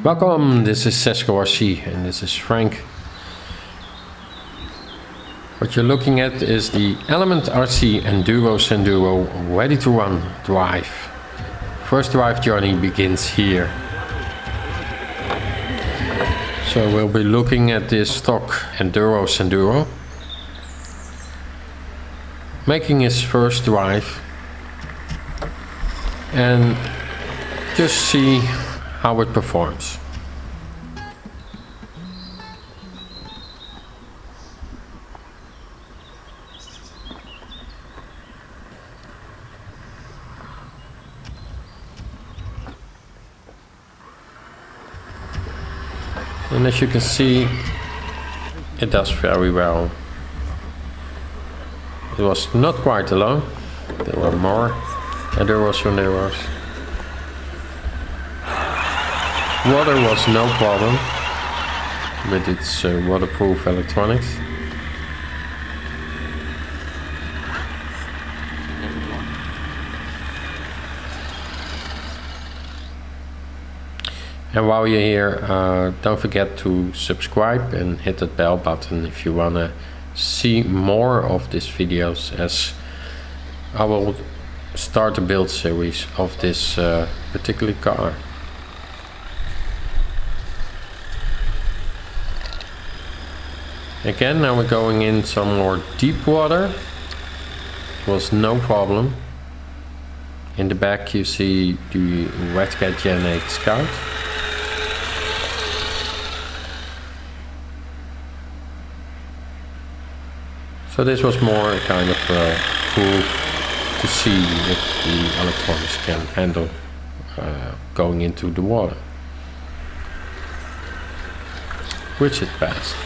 Welcome, this is Cesco RC and this is Frank. What you're looking at is the Element RC Enduro Senduro ready to run drive. First drive journey begins here. So we'll be looking at this stock Enduro Senduro making its first drive and just see how it performs. And as you can see, it does very well. It was not quite alone. There were more Enduro Senderos. Water was no problem with its waterproof electronics. And while you're here, don't forget to subscribe and hit that bell button if you want to see more of these videos, as I will start a build series of this particular car. Again, now we're going in some more deep water. It was no problem. In the back you see the Redcat Gen8 Scout. So this was more kind of proof to see if the electronics can handle going into the water, which it passed.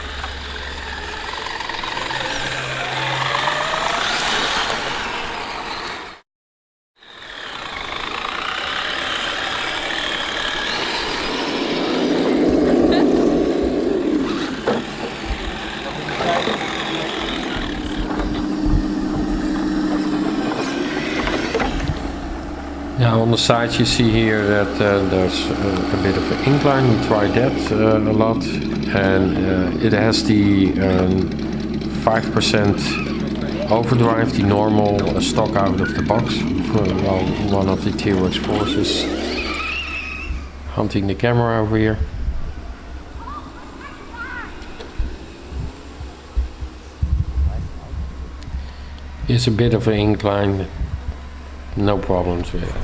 Now on the side you see here that there's a bit of an incline. We tried that a lot, and it has the 5% overdrive, the normal stock out of the box, while one of the TRX-4s is hunting the camera over here. It's a bit of an incline. No problems with it.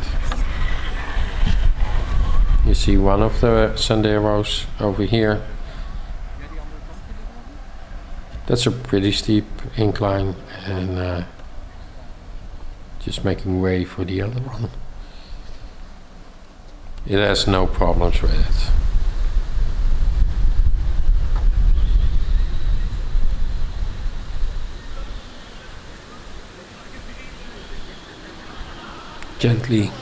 You see one of the Senderos over here. That's a pretty steep incline, and just making way for the other one. It has no problems with it. Gently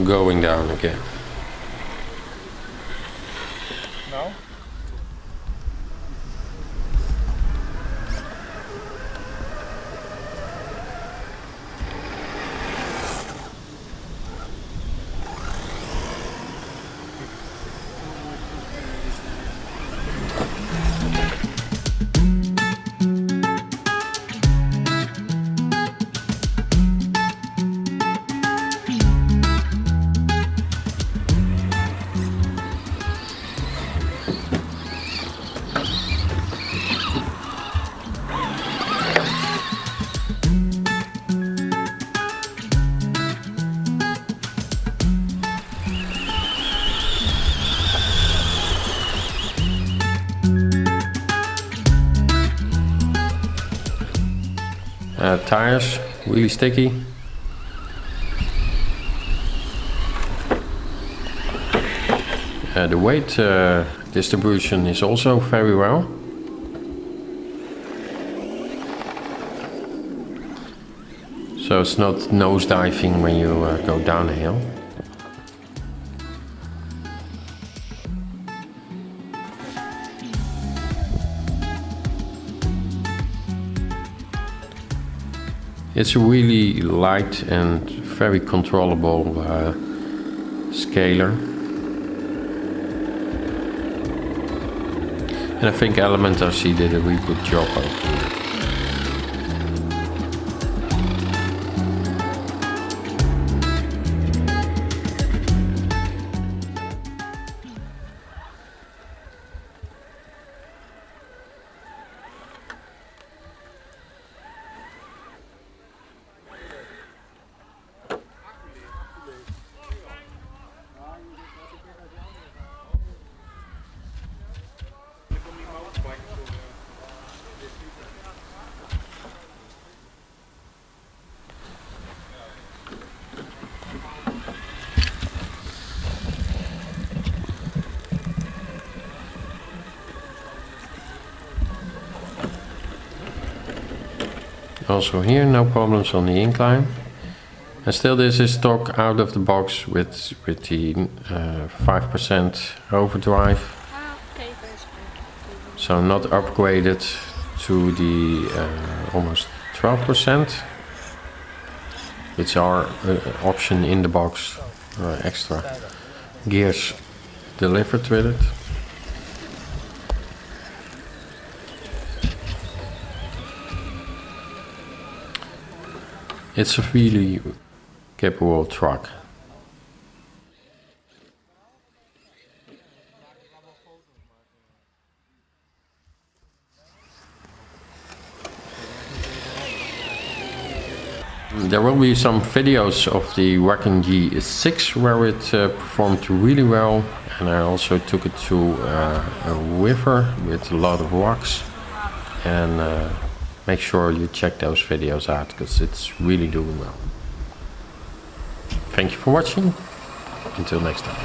going down again. No? Tires, really sticky. The weight distribution is also very well. So it's not nosediving when you go down a hill. It's a really light and very controllable scaler. And I think Element RC did a really good job over here. Also here no problems on the incline, and still this is stock out of the box with the 5% overdrive, so not upgraded to the almost 12%, which are option in the box, extra gears delivered with it. It's a really capable truck. There will be some videos of the Recon G6 where it performed really well, and I also took it to a river with a lot of rocks, and make sure you check those videos out because it's really doing well. Thank you for watching. Until next time.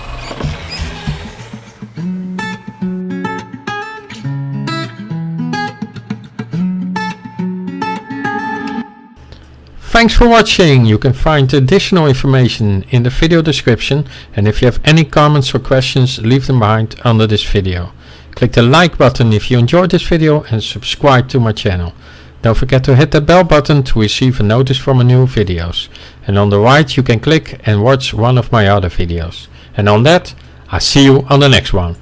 Thanks for watching. You can find additional information in the video description, and if you have any comments or questions, leave them behind under this video. Click the like button if you enjoyed this video and subscribe to my channel. Don't forget to hit the bell button to receive a notice for my new videos. And on the right you can click and watch one of my other videos. And on that, I'll see you on the next one.